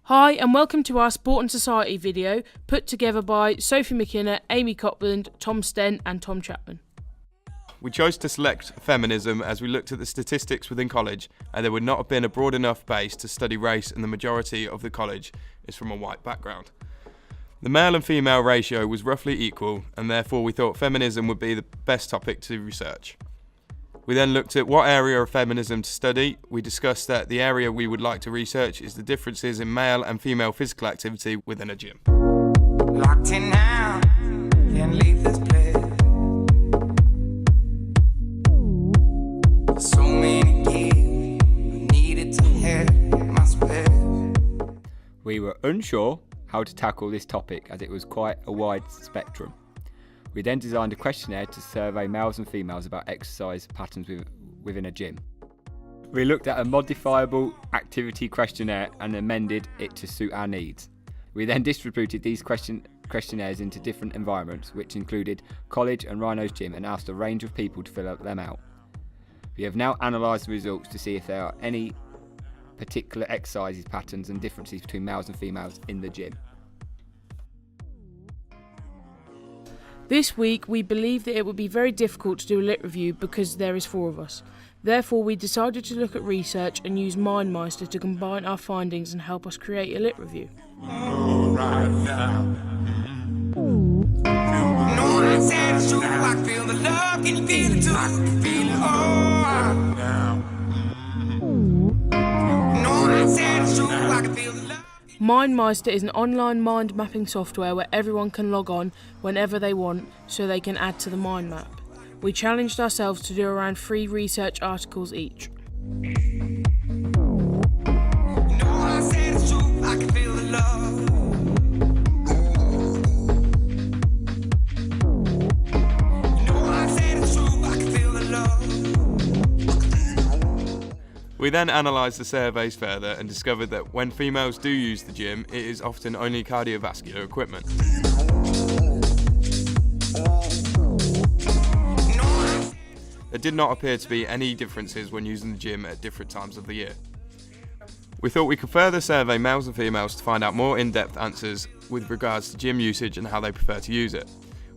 Hi and welcome to our Sport and Society video put together by Sophie McKenna, Amy Copland, Tom Sten and Tom Chapman. We chose to select feminism as we looked at the statistics within college and there would not have been a broad enough base to study race, and the majority of the college is from a white background. The male and female ratio was roughly equal, and therefore we thought feminism would be the best topic to research. We then looked at what area of feminism to study. We discussed that the area we would like to research is the differences in male and female physical activity within a gym. Locked in now, can't leave this place. So many years, I needed to have my space. We were unsure how to tackle this topic as it was quite a wide spectrum. We then designed a questionnaire to survey males and females about exercise patterns within a gym. We looked at a modifiable activity questionnaire and amended it to suit our needs. We then distributed these questionnaires into different environments, which included college and Rhino's gym, and asked a range of people to fill them out. We have now analysed the results to see if there are any particular exercises, patterns and differences between males and females in the gym. This week we believed that it would be very difficult to do a lit review because there is 4 of us. Therefore we decided to look at research and use MindMeister to combine our findings and help us create a lit review. MindMeister is an online mind mapping software where everyone can log on whenever they want so they can add to the mind map. We challenged ourselves to do around 3 research articles each. We then analysed the surveys further and discovered that when females do use the gym, it is often only cardiovascular equipment. There did not appear to be any differences when using the gym at different times of the year. We thought we could further survey males and females to find out more in-depth answers with regards to gym usage and how they prefer to use it.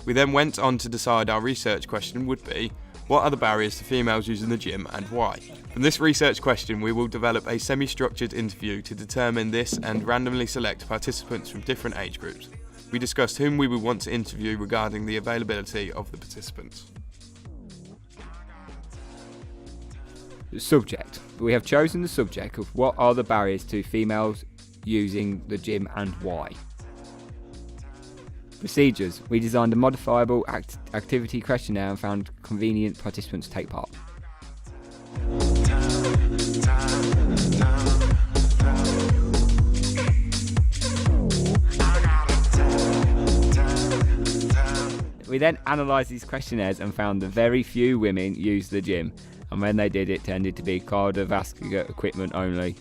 We then went on to decide our research question would be, what are the barriers to females using the gym and why? From this research question, we will develop a semi-structured interview to determine this and randomly select participants from different age groups. We discussed whom we would want to interview regarding the availability of the participants. The subject. We have chosen the subject of what are the barriers to females using the gym and why. Procedures. We designed a modifiable activity questionnaire and found convenient participants to take part. We then analysed these questionnaires and found that very few women use the gym, and when they did, it tended to be cardiovascular equipment only.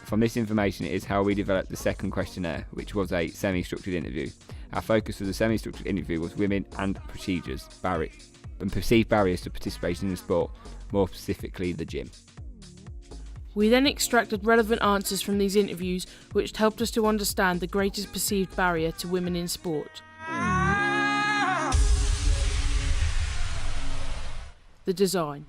From this information is how we developed the second questionnaire, which was a semi-structured interview. Our focus for the semi-structured interview was women and procedures, and perceived barriers to participation in the sport, more specifically the gym. We then extracted relevant answers from these interviews, which helped us to understand the greatest perceived barrier to women in sport. The design.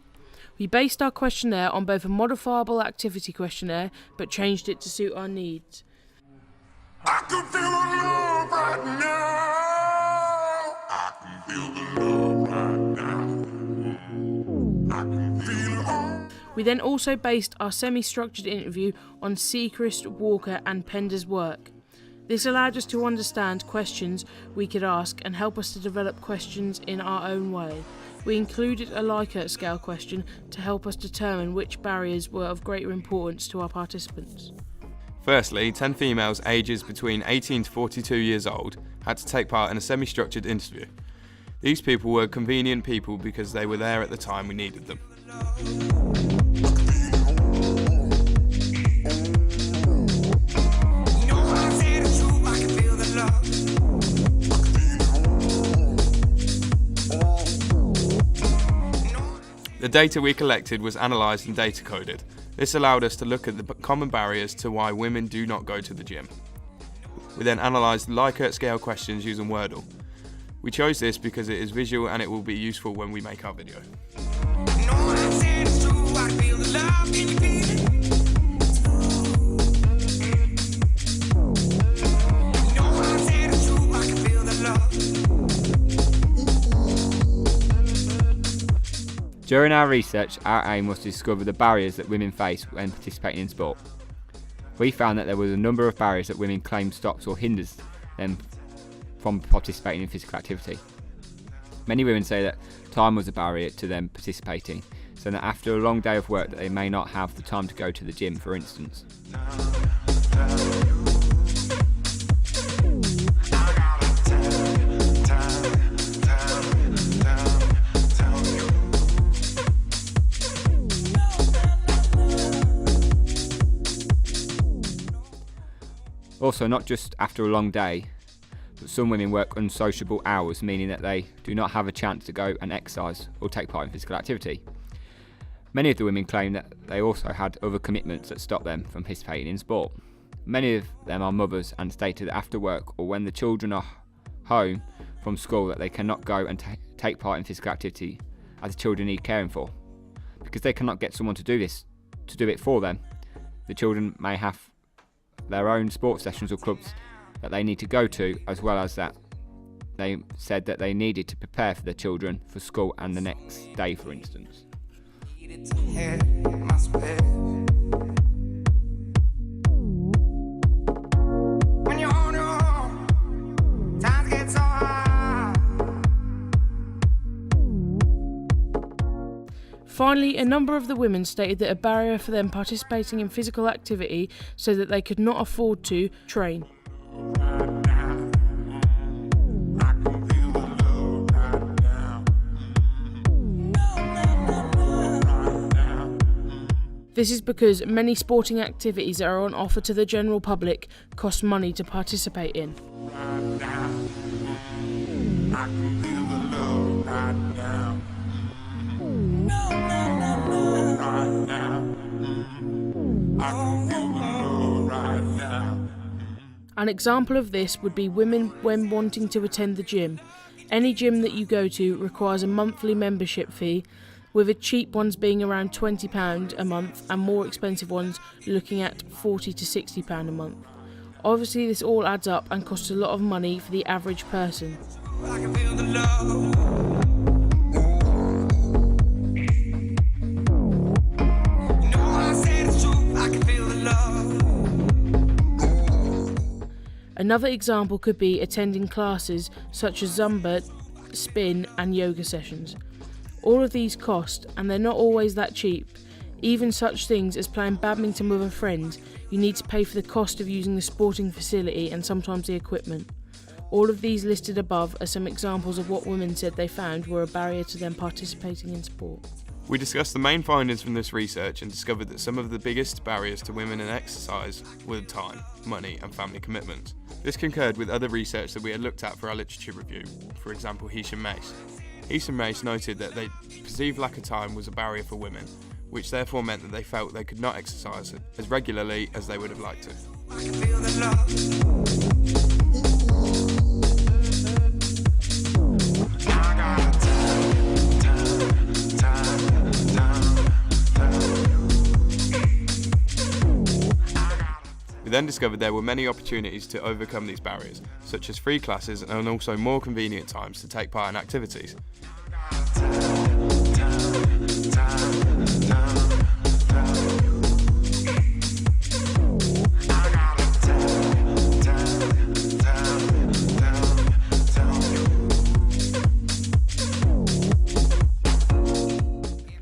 We based our questionnaire on both a modifiable activity questionnaire, but changed it to suit our needs. I can feel the love right now. I can feel the love right now. I can feel it all. We then also based our semi-structured interview on Sechrist, Walker and Pender's work. This allowed us to understand questions we could ask and help us to develop questions in our own way. We included a Likert scale question to help us determine which barriers were of greater importance to our participants. Firstly, 10 females ages between 18 to 42 years old had to take part in a semi-structured interview. These people were convenient people because they were there at the time we needed them. The data we collected was analysed and data coded. This allowed us to look at the common barriers to why women do not go to the gym. We then analysed the Likert scale questions using Wordle. We chose this because it is visual and it will be useful when we make our video. During our research, our aim was to discover the barriers that women face when participating in sport. We found that there was a number of barriers that women claim stops or hinders them from participating in physical activity. Many women say that time was a barrier to them participating, so that after a long day of work that they may not have the time to go to the gym, for instance. Also, not just after a long day, but some women work unsociable hours, meaning that they do not have a chance to go and exercise or take part in physical activity. Many of the women claim that they also had other commitments that stop them from participating in sport. Many of them are mothers and stated that after work or when the children are home from school that they cannot go and take part in physical activity as the children need caring for. Because they cannot get someone to do it for them, the children may have their own sports sessions or clubs that they need to go to, as well as that they said that they needed to prepare for their children for school and the next day, for instance. Finally, a number of the women stated that a barrier for them participating in physical activity so that they could not afford to train. This is because many sporting activities that are on offer to the general public cost money to participate in. An example of this would be women when wanting to attend the gym. Any gym that you go to requires a monthly membership fee, with the cheap ones being around £20 a month and more expensive ones looking at £40 to £60 a month. Obviously this all adds up and costs a lot of money for the average person. I can feel the love. Another example could be attending classes such as Zumba, spin and yoga sessions. All of these cost and they're not always that cheap. Even such things as playing badminton with a friend, you need to pay for the cost of using the sporting facility and sometimes the equipment. All of these listed above are some examples of what women said they found were a barrier to them participating in sport. We discussed the main findings from this research and discovered that some of the biggest barriers to women in exercise were time, money and family commitments. This concurred with other research that we had looked at for our literature review, for example Hisham Mace. Hisham Mace noted that they perceived lack of time was a barrier for women, which therefore meant that they felt they could not exercise as regularly as they would have liked to. I can feel the love. We then discovered there were many opportunities to overcome these barriers, such as free classes and also more convenient times to take part in activities.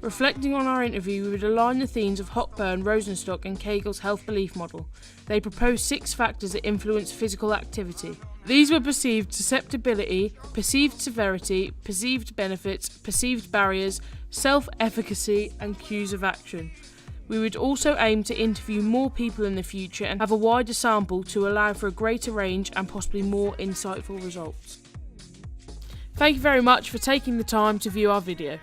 Reflecting on our interview, we would align the themes of Hochburn, Rosenstock and Kegel's health belief model. They proposed 6 factors that influence physical activity. These were perceived susceptibility, perceived severity, perceived benefits, perceived barriers, self-efficacy and cues of action. We would also aim to interview more people in the future and have a wider sample to allow for a greater range and possibly more insightful results. Thank you very much for taking the time to view our video.